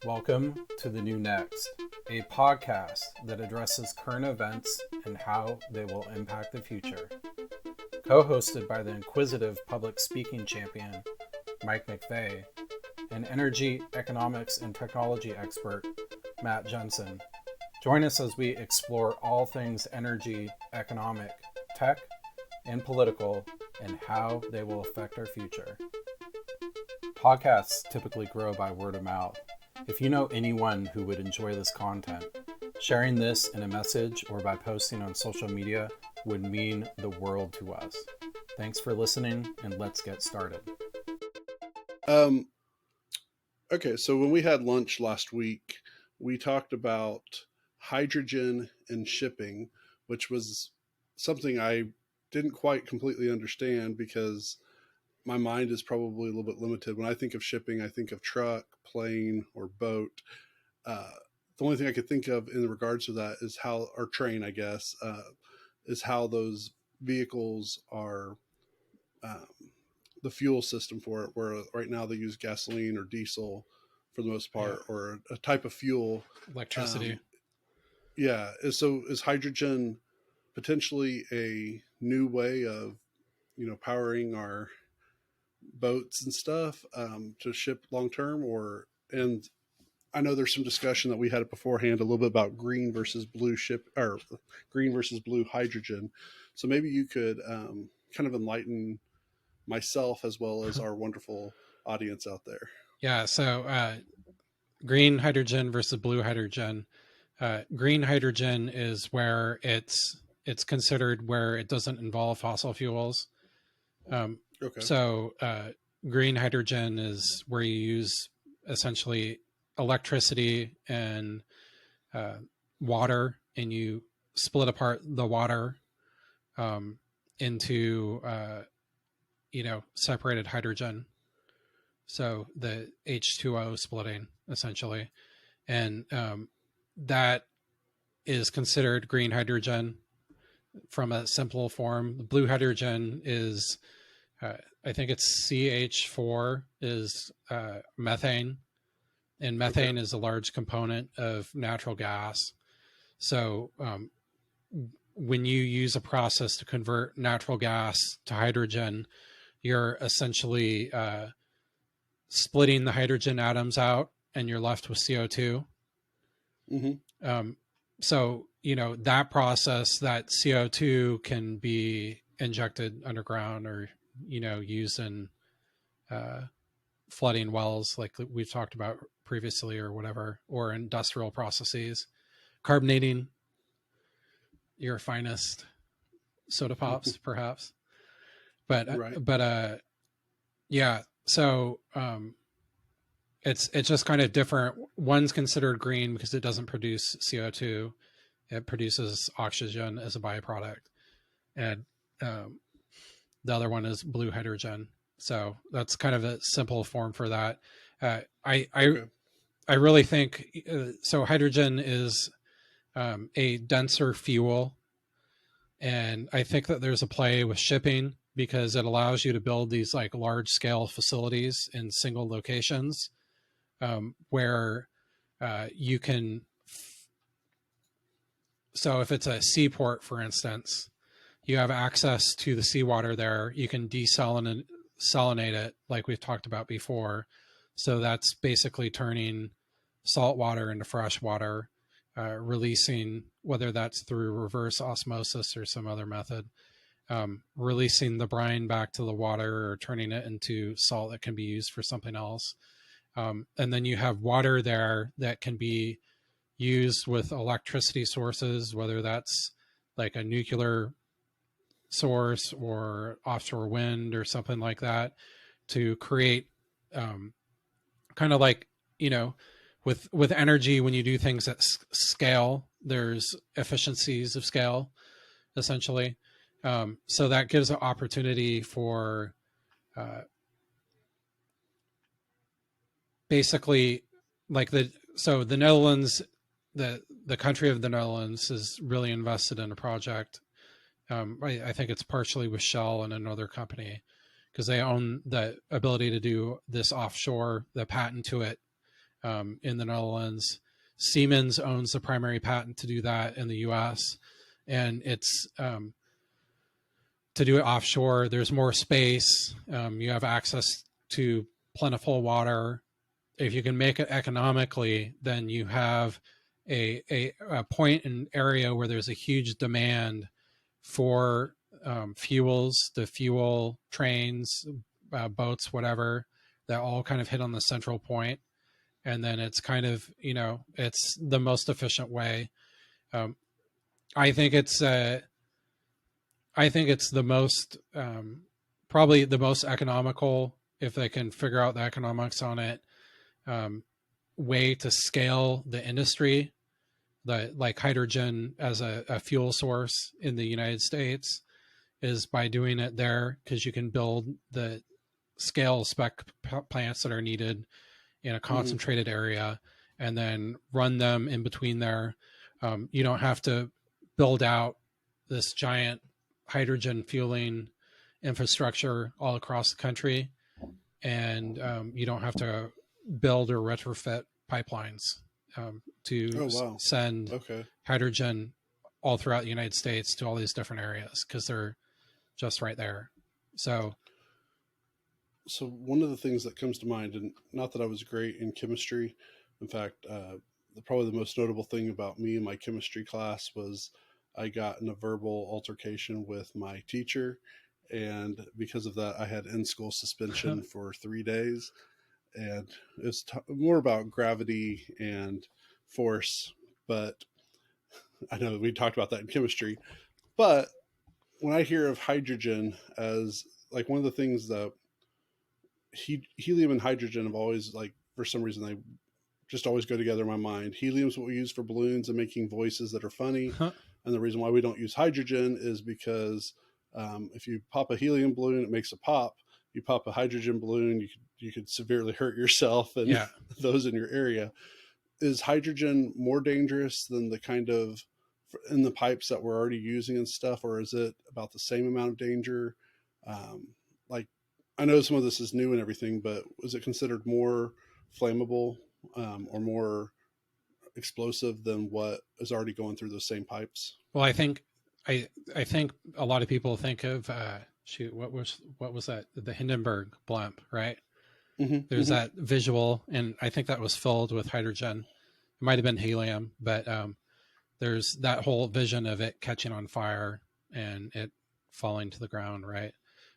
Welcome to The New Next, a podcast that addresses current events and how they will impact the future. Co-hosted by the inquisitive public speaking champion, Mike McVeigh, and energy, economics, and technology expert, Matt Jensen. Join us as we explore all things energy, economic, tech, and political, and how they will affect our future. Podcasts typically grow by word of mouth. If you know anyone who would enjoy this content, sharing this in a message or by posting on social media would mean the world to us. Thanks for listening, and let's get started. Okay, so when we had lunch last week, we talked about hydrogen and shipping, which was something I didn't quite completely understand because my mind is probably a little bit limited. When I think of shipping, I think of truck, plane, or boat. The only thing I could think of in regards to that is how, or train, I guess, is how those vehicles are, the fuel system for it, where right now they use gasoline or diesel for the most part, or a type of fuel. Electricity. So is hydrogen potentially a new way of, powering our boats and stuff to ship long term? And I know there's some discussion that we had beforehand a little bit about green versus blue hydrogen. So maybe you could kind of enlighten myself as well as our wonderful audience out there. Yeah. So green hydrogen versus blue hydrogen. Green hydrogen is where it's considered where it doesn't involve fossil fuels. Okay. So green hydrogen is where you use essentially electricity and water, and you split apart the water into separated hydrogen. So the H2O splitting essentially, and that is considered green hydrogen from a simple form. The blue hydrogen is I think it's CH4 is methane, and methane is a large component of natural gas. So when you use a process to convert natural gas to hydrogen, you're essentially splitting the hydrogen atoms out, and you're left with CO2. Mm-hmm. So, that process, that CO2 can be injected underground or, used in flooding wells like we've talked about previously or whatever, or industrial processes, carbonating your finest soda pops, perhaps. But, right. Yeah. So, it's just kind of different. One's considered green because it doesn't produce CO2. It produces oxygen as a byproduct. And the other one is blue hydrogen. So that's kind of a simple form for that. I really think, so hydrogen is a denser fuel. And I think that there's a play with shipping because it allows you to build these like large scale facilities in single locations where you can. So if it's a seaport, for instance, you have access to the seawater there. You can desalinate it like we've talked about before. So that's basically turning salt water into fresh water, releasing, whether that's through reverse osmosis or some other method, releasing the brine back to the water or turning it into salt that can be used for something else. And then you have water there that can be used with electricity sources, whether that's like a nuclear source or offshore wind or something like that, to create kind of like, with energy, when you do things at scale, there's efficiencies of scale, essentially. So that gives an opportunity for basically like the Netherlands, the country of the Netherlands is really invested in a project. I think it's partially with Shell and another company because they own the ability to do this offshore. The patent to it in the Netherlands. Siemens owns the primary patent to do that in the US. And it's to do it offshore. There's more space. You have access to plentiful water. If you can make it economically, then you have a point in area where there's a huge demand for fuels, the fuel trains, boats, whatever, that all kind of hit on the central point. And then it's kind of, it's the most efficient way. I think it's the most, probably the most economical, if they can figure out the economics on it, way to scale the industry, like hydrogen as a fuel source in the United States, is by doing it there, because you can build the scale spec plants that are needed in a concentrated area and then run them in between there. You don't have to build out this giant hydrogen fueling infrastructure all across the country. And you don't have to build or retrofit pipelines to send hydrogen all throughout the United States to all these different areas, because they're just right there. So one of the things that comes to mind, and not that I was great in chemistry, in fact, probably the most notable thing about me in my chemistry class was I got in a verbal altercation with my teacher. And because of that, I had in-school suspension for 3 days. And it's more about gravity and force. But I know we talked about that in chemistry. But when I hear of hydrogen as like one of the things that helium and hydrogen have always, like, for some reason, they just always go together in my mind. Helium's what we use for balloons and making voices that are funny. And the reason why we don't use hydrogen is because if you pop a helium balloon, it makes a pop. You pop a hydrogen balloon, you could severely hurt yourself and those in your area. Is hydrogen more dangerous than the kind of in the pipes that we're already using and stuff, or is it about the same amount of danger? Like, I know some of this is new and everything, but was it considered more flammable or more explosive than what is already going through those same pipes? Well, I think a lot of people think of what was that, the Hindenburg blimp, right? There's that visual, and I think that was filled with hydrogen. It might have been helium, but there's that whole vision of it catching on fire and it falling to the ground, right?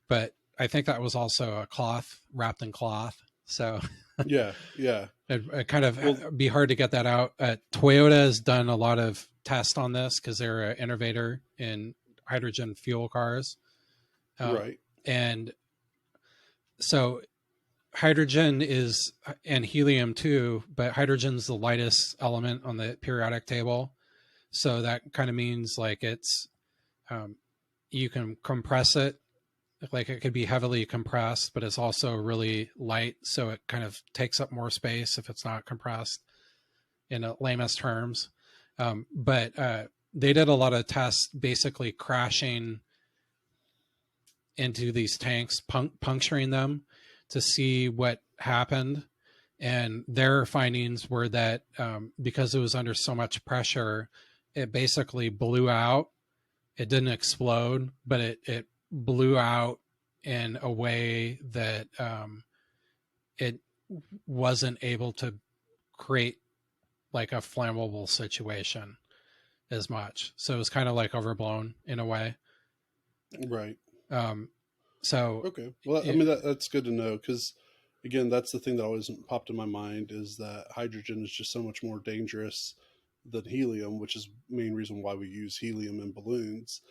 But I think that was also a cloth wrapped in cloth. So yeah. It kind of be hard to get that out. Toyota has done a lot of tests on this because they're an innovator in hydrogen fuel cars. Right. And so hydrogen is, and helium too, but hydrogen's the lightest element on the periodic table. So that kind of means like it's, you can compress it. Like it could be heavily compressed, but it's also really light. So it kind of takes up more space if it's not compressed, in layman's terms. But they did a lot of tests basically crashing into these tanks, puncturing them to see what happened. And their findings were that because it was under so much pressure, it basically blew out. It didn't explode, but it blew out in a way that it wasn't able to create like a flammable situation as much. So it was kind of like overblown in a way. Right. So okay. Well, I mean that's good to know, because again, that's the thing that always popped in my mind, is that hydrogen is just so much more dangerous than helium, which is the main reason why we use helium in balloons.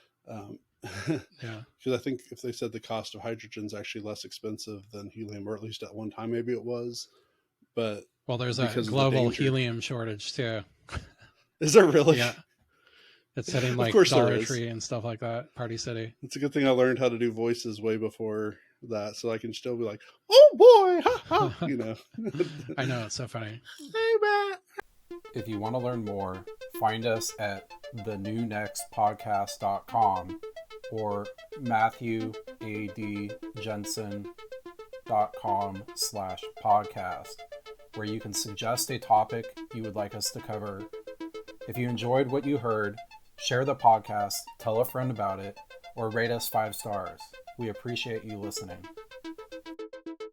Because I think if they said the cost of hydrogen is actually less expensive than helium, or at least at one time maybe it was, but there's a global helium shortage too. Is there really? Yeah, it's hitting like Dollar Tree and stuff like that. Party City. It's a good thing I learned how to do voices way before that, so I can still be like, "Oh boy, ha ha," you know. I know, it's so funny. Hey, Matt. If you want to learn more, find us at thenewnextpodcast.com or matthewadjensen.com/podcast, where you can suggest a topic you would like us to cover. If you enjoyed what you heard, share the podcast, tell a friend about it, or rate us 5 stars. We appreciate you listening.